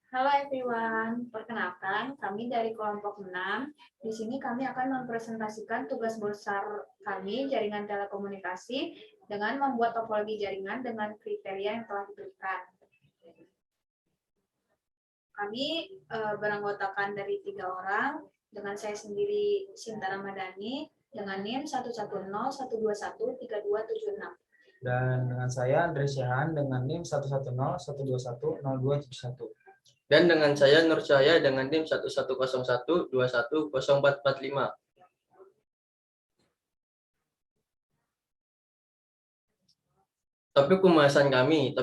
Halo everyone, perkenalkan kami dari kelompok 6. Di sini kami akan mempresentasikan tugas besar kami jaringan telekomunikasi dengan membuat topologi jaringan dengan kriteria yang telah diberikan. Kami beranggotakan dari 3 orang, dengan saya sendiri Sinta Ramadhani, dengan NIM 110121327 Dan dengan saya Andre Syahan dengan NIM 11012100271. Dan dengan saya Nur Cahaya dengan NIM 1101210445. Topik pembahasan kami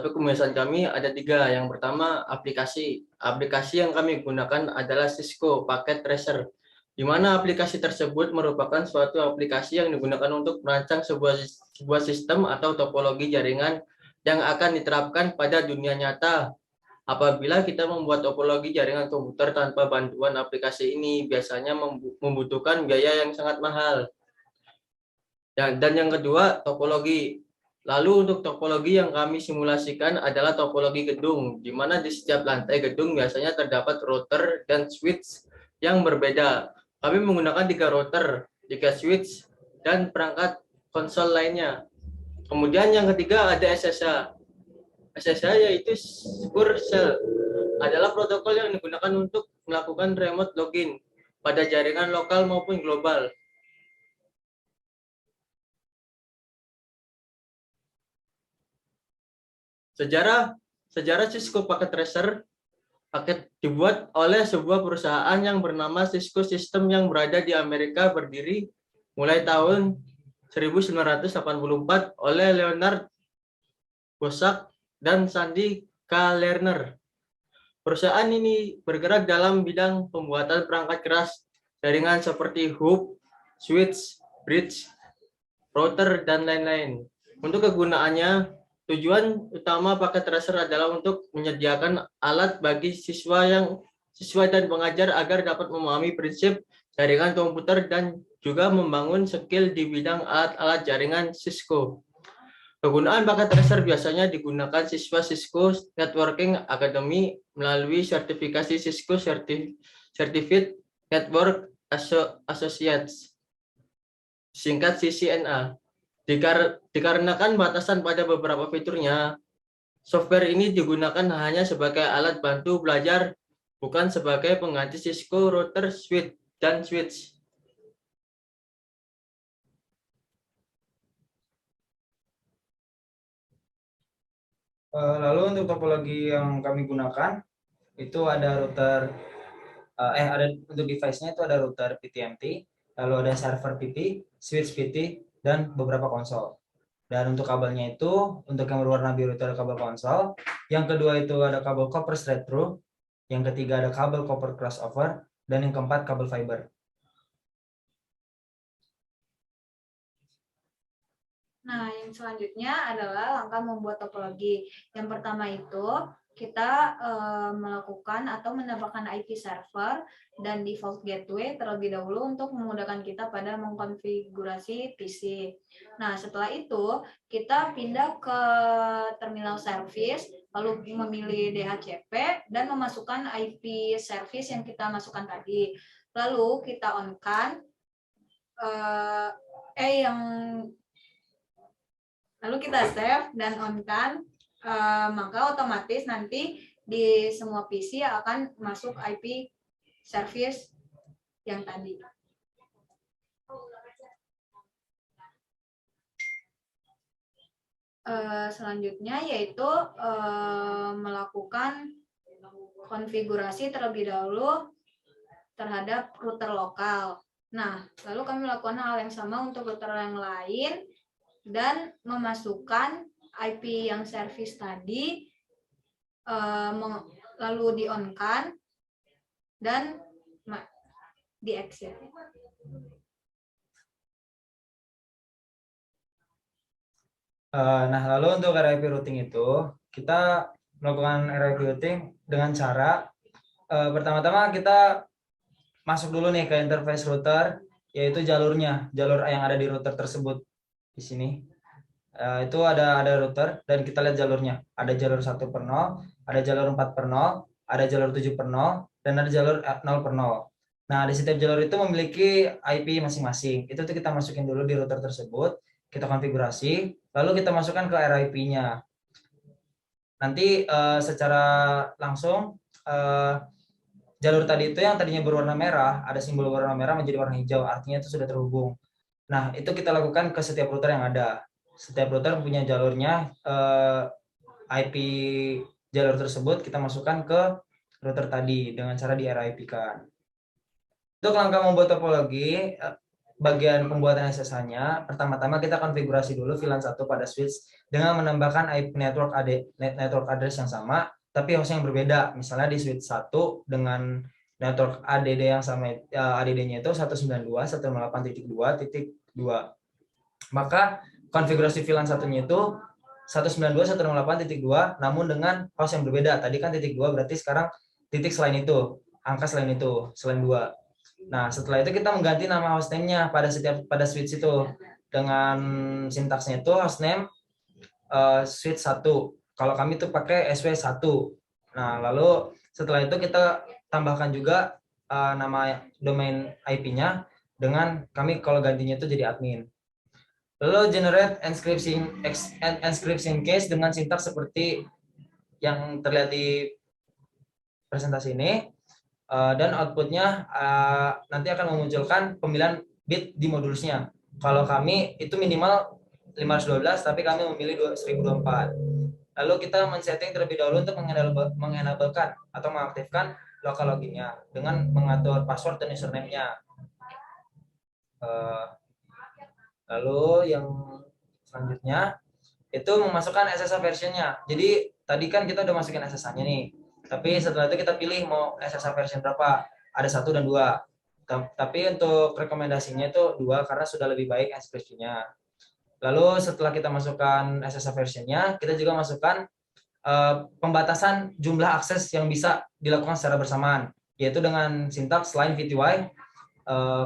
ada 3. Yang pertama, aplikasi. Aplikasi yang kami gunakan adalah Cisco Packet Tracer, di mana aplikasi tersebut merupakan suatu aplikasi yang digunakan untuk merancang sebuah sistem atau topologi jaringan yang akan diterapkan pada dunia nyata. Apabila kita membuat topologi jaringan komputer tanpa bantuan aplikasi ini, biasanya membutuhkan biaya yang sangat mahal. Dan yang kedua, topologi. Lalu untuk topologi yang kami simulasikan adalah topologi gedung, di mana di setiap lantai gedung biasanya terdapat router dan switch yang berbeda. Kami menggunakan 3 router, 3 switch, dan perangkat konsol lainnya. Kemudian yang ketiga ada SSH. SSH yaitu Secure Shell, adalah protokol yang digunakan untuk melakukan remote login pada jaringan lokal maupun global. Sejarah Cisco Packet Tracer. Paket dibuat oleh sebuah perusahaan yang bernama Cisco System yang berada di Amerika, berdiri mulai tahun 1984 oleh Leonard Bosak dan Sandy K. Lerner. Perusahaan ini bergerak dalam bidang pembuatan perangkat keras jaringan seperti hub, switch, bridge, router, dan lain-lain. Untuk kegunaannya, tujuan utama paket tracer adalah untuk menyediakan alat bagi siswa dan pengajar agar dapat memahami prinsip jaringan komputer dan juga membangun skill di bidang alat-alat jaringan Cisco. Penggunaan paket tracer biasanya digunakan siswa Cisco Networking Academy melalui sertifikasi Cisco Certified Network Associates, singkat CCNA. Dikarenakan batasan pada beberapa fiturnya, software ini digunakan hanya sebagai alat bantu belajar, bukan sebagai pengganti Cisco router, switch, dan switch. Lalu untuk topologi yang kami gunakan itu ada router, ada untuk device-nya itu ada router PTMT, lalu ada server PP, switch PT, dan beberapa konsol. Dan untuk kabelnya itu, untuk yang berwarna biru itu ada kabel konsol, yang kedua itu ada kabel copper straight through, yang ketiga ada kabel copper crossover, dan yang keempat kabel fiber. Nah, yang selanjutnya adalah langkah membuat topologi. Yang pertama itu kita melakukan atau menambahkan IP server dan default gateway terlebih dahulu untuk memudahkan kita pada mengkonfigurasi PC. Nah, setelah itu kita pindah ke terminal service, lalu memilih DHCP dan memasukkan IP service yang kita masukkan tadi. Lalu kita on-kan lalu kita save dan on-kan, maka otomatis nanti di semua PC akan masuk IP service yang tadi. Selanjutnya yaitu melakukan konfigurasi terlebih dahulu terhadap router lokal. Nah, lalu kami melakukan hal yang sama untuk router yang lain dan memasukkan IP yang service tadi, lalu di on-kan dan di exit. Nah, lalu untuk RIP routing itu, kita melakukan RIP routing dengan cara pertama-tama kita masuk dulu nih ke interface router, yaitu jalurnya, jalur yang ada di router tersebut. Di sini itu ada router dan kita lihat jalurnya. Ada jalur 1/0, ada jalur 4/0, ada jalur 7/0 dan ada jalur 0/0. Nah, di setiap jalur itu memiliki IP masing-masing. Itu tuh kita masukin dulu di router tersebut, kita konfigurasi, lalu kita masukkan ke RIP-nya. Nanti secara langsung jalur tadi itu yang tadinya berwarna merah, ada simbol warna merah menjadi warna hijau, artinya itu sudah terhubung. Nah, itu kita lakukan ke setiap router yang ada. Setiap router punya jalurnya, IP jalur tersebut kita masukkan ke router tadi dengan cara di RIP-kan. Untuk langkah membuat topologi, bagian pembuatan SSH-nya, pertama-tama kita konfigurasi dulu VLAN 1 pada switch dengan menambahkan IP network address yang sama, tapi host yang berbeda. Misalnya di switch 1 dengan network ADD yang sama, ADD-nya itu 192.168.2.2. Maka konfigurasi VLAN satunya itu 192.168.2, namun dengan host yang berbeda. Tadi kan titik 2, berarti sekarang titik selain itu, angka selain itu, selain 2. Nah, setelah itu kita mengganti nama hostname-nya pada switch itu dengan sintaksnya itu hostname switch 1. Kalau kami itu pakai SW1. Nah, lalu setelah itu kita tambahkan juga nama domain IP-nya dengan kami kalau gantinya itu jadi admin. Lalu generate encryption case dengan sintaks seperti yang terlihat di presentasi ini. Dan outputnya nanti akan memunculkan pemilihan bit di modulusnya. Kalau kami itu minimal 512, tapi kami memilih 1024. Lalu kita men-setting terlebih dahulu untuk mengenablekan atau mengaktifkan local login-nya dengan mengatur password dan username-nya. Lalu yang selanjutnya itu memasukkan SSH version-nya. Jadi tadi kan kita udah masukin SSH-nya nih. Tapi setelah itu kita pilih mau SSH version berapa. Ada 1 dan 2. Tapi untuk rekomendasinya itu 2 karena sudah lebih baik encryption-nya. Lalu setelah kita masukkan SSH version-nya, kita juga masukkan pembatasan jumlah akses yang bisa dilakukan secara bersamaan, yaitu dengan sintaks line VTY.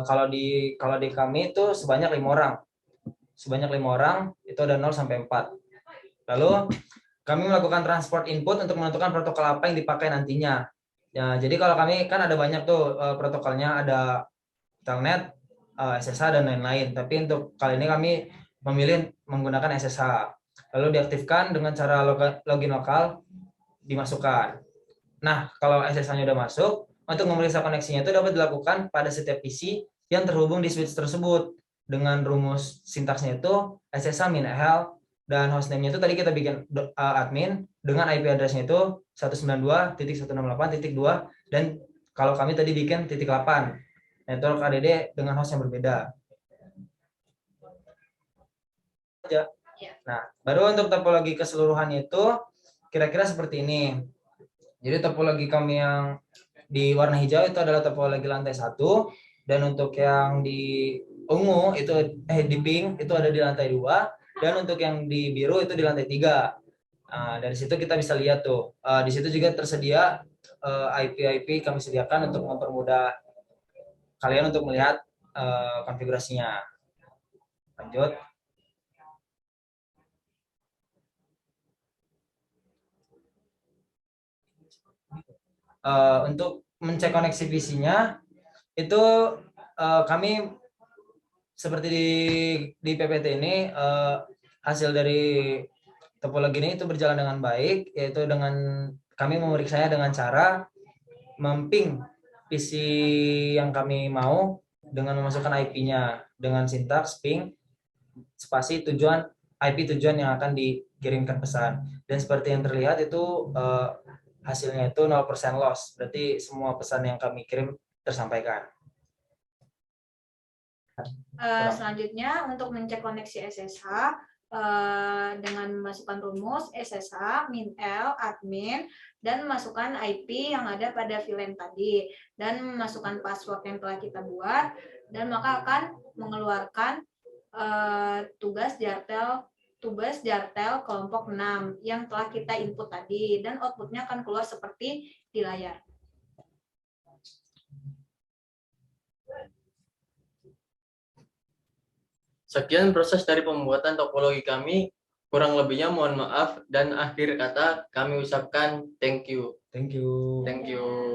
Kalau di kami itu sebanyak 5 orang. Sebanyak 5 orang itu ada 0 sampai 4. Lalu kami melakukan transport input untuk menentukan protokol apa yang dipakai nantinya. Ya, jadi kalau kami kan ada banyak tuh protokolnya, ada Telnet, SSH dan lain-lain. Tapi untuk kali ini kami memilih menggunakan SSH. Lalu diaktifkan dengan cara login lokal dimasukkan. Nah, kalau SSH-nya udah masuk, untuk memeriksa koneksinya itu dapat dilakukan pada setiap PC yang terhubung di switch tersebut. Dengan rumus sintaksnya itu SSH min EHL, dan hostname-nya itu tadi kita bikin admin dengan IP address-nya itu 192.168.2, dan kalau kami tadi bikin .8 network ADD dengan host yang berbeda. Nah, baru untuk topologi keseluruhannya itu kira-kira seperti ini. Jadi topologi kami yang di warna hijau itu adalah topologi lantai 1, dan untuk yang di ungu itu di pink itu ada di lantai 2, dan untuk yang di biru itu di lantai 3. Dari situ kita bisa lihat tuh. Di situ juga tersedia IP kami sediakan untuk mempermudah kalian untuk melihat konfigurasinya. Lanjut. Untuk mencek koneksi PC-nya itu kami seperti di PPT ini, hasil dari topologi ini itu berjalan dengan baik, yaitu dengan kami memeriksanya dengan cara memping PC yang kami mau dengan memasukkan IP-nya dengan sintaks ping spasi tujuan IP tujuan yang akan dikirimkan pesan. Dan seperti yang terlihat itu hasilnya itu 0% loss, berarti semua pesan yang kami kirim tersampaikan. Selanjutnya untuk mencek koneksi SSH dengan memasukkan rumus SSH min L admin dan memasukkan IP yang ada pada VLAN tadi dan memasukkan password yang telah kita buat, dan maka akan mengeluarkan tugas jartel kelompok 6 yang telah kita input tadi, dan outputnya akan keluar seperti di layar. Sekian proses dari pembuatan topologi kami. Kurang lebihnya mohon maaf, dan akhir kata kami ucapkan thank you. Thank you. Thank you.